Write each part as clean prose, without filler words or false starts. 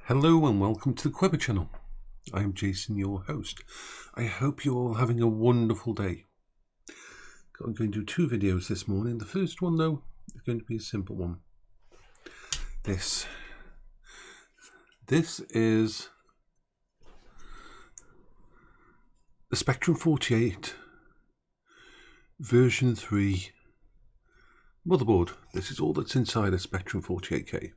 Hello and welcome to the Quiver channel. I am Jason, your host. I hope you're all having a wonderful day. I'm going to do two videos this morning. The first one, though, is going to be a simple one. This is the Spectrum 48 version 3 motherboard. This is all that's inside a Spectrum 48K.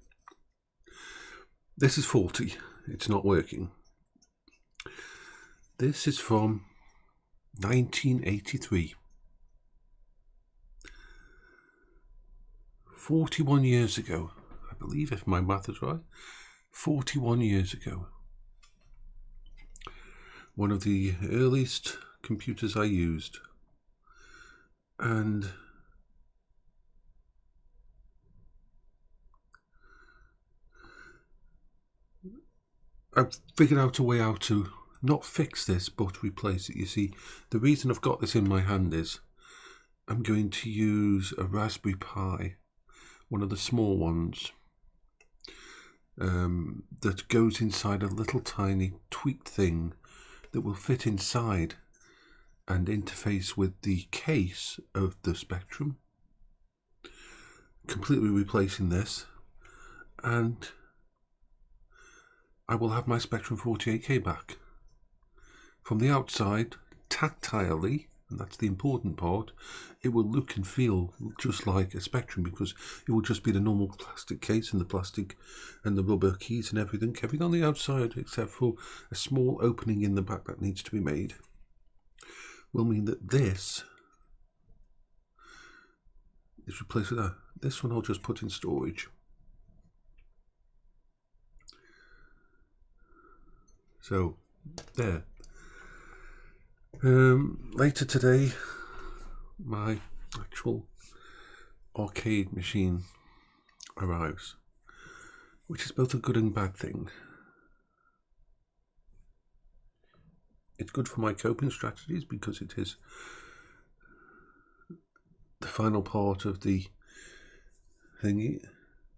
This is faulty. It's not working. This is from 1983. 41 years ago, I believe, if my math is right. 41 years ago. One of the earliest computers I used. And I've figured out a way how to not fix this, but replace it. You see, the reason I've got this in my hand is I'm going to use a Raspberry Pi, one of the small ones, that goes inside a little tiny tweaked thing that will fit inside and interface with the case of the Spectrum, completely replacing this, and I will have my Spectrum 48K back. From the outside, tactilely, and that's the important part, it will look and feel just like a Spectrum, because it will just be the normal plastic case and the plastic and the rubber keys and everything on the outside, except for a small opening in the back that needs to be made, will mean that this is replaced with that. This one I'll just put in storage. So, there. Later today, my actual arcade machine arrives, which is both a good and bad thing. It's good for my coping strategies because it is the final part of the thingy.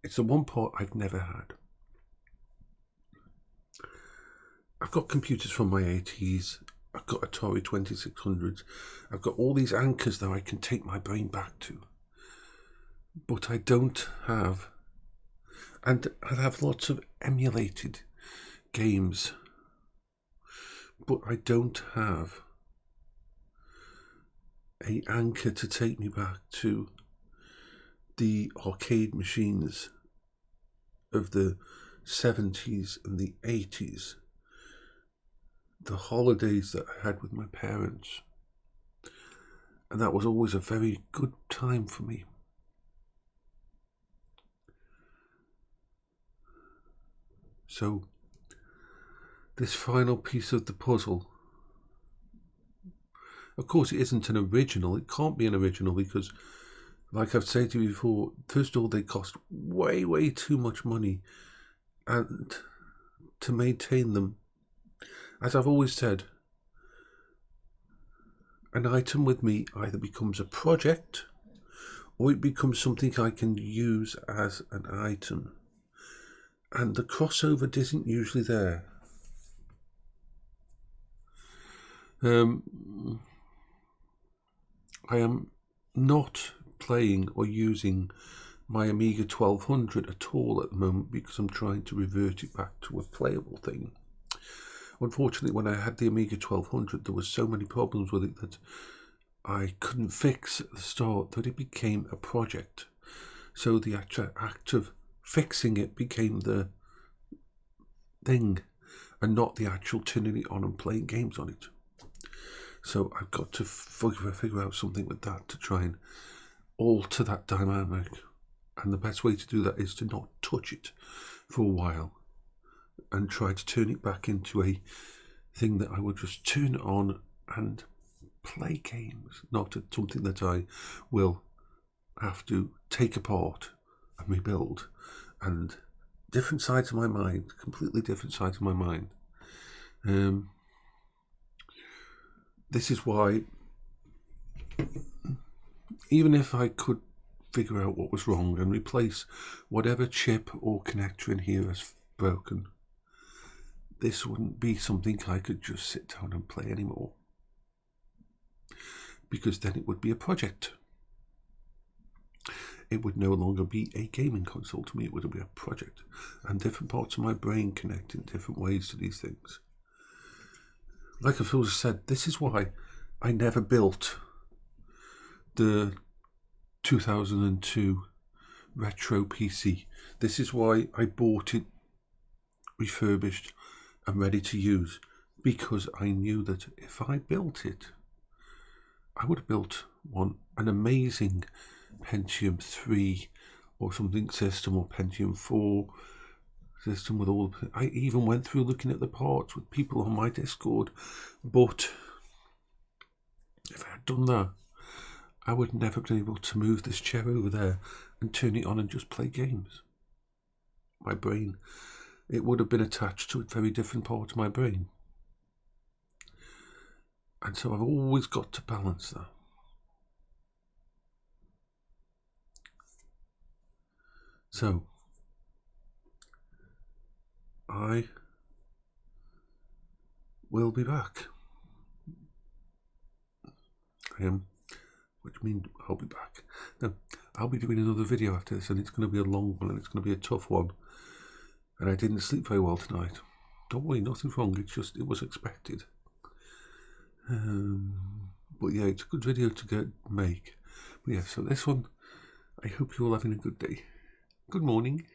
It's the one part I've never had. I've got computers from my 80s, I've got Atari 2600s, I've got all these anchors that I can take my brain back to. But I don't have, and I have lots of emulated games, but I don't have an anchor to take me back to the arcade machines of the 70s and the 80s. The holidays that I had with my parents, and that was always a very good time for me. So this final piece of the puzzle, of course it isn't an original, it can't be an original, because like I've said to you before, first of all they cost way too much money, and to maintain them, as I've always said, an item with me either becomes a project or it becomes something I can use as an item. And the crossover isn't usually there. I am not playing or using my Amiga 1200 at all at the moment because I'm trying to revert it back to a playable thing. Unfortunately, when I had the Amiga 1200, there were so many problems with it that I couldn't fix at the start that it became a project. So the actual act of fixing it became the thing, and not the actual turning it on and playing games on it. So I've got to figure out something with that to try and alter that dynamic. And the best way to do that is to not touch it for a while, and try to turn it back into a thing that I would just turn on and play games, not something that I will have to take apart and rebuild, and different sides of my mind, completely different sides of my mind. This is why, even if I could figure out what was wrong and replace whatever chip or connector in here is broken, this wouldn't be something I could just sit down and play anymore, because then it would be a project. It would no longer be a gaming console to me, it would be a project, and different parts of my brain connect in different ways to these things. Like I've always said, this is why I never built the 2002 retro PC. This is why I bought it refurbished and ready to use, because I knew that if I built it, I would have built an amazing Pentium 3 or something system, or Pentium 4 system with all. I even went through looking at the parts with people on my Discord, but if I had done that, I would never have been able to move this chair over there and turn it on and just play games. My brain, it would have been attached to a very different part of my brain. And so I've always got to balance that. So, I will be back. I am, which means I'll be back. Now, I'll be doing another video after this, and it's going to be a long one, and it's going to be a tough one. And I didn't sleep very well tonight. Don't worry, nothing's wrong, it's just, it was expected. But yeah, it's a good video to make. But yeah, so this one, I hope you're all having a good day. Good morning.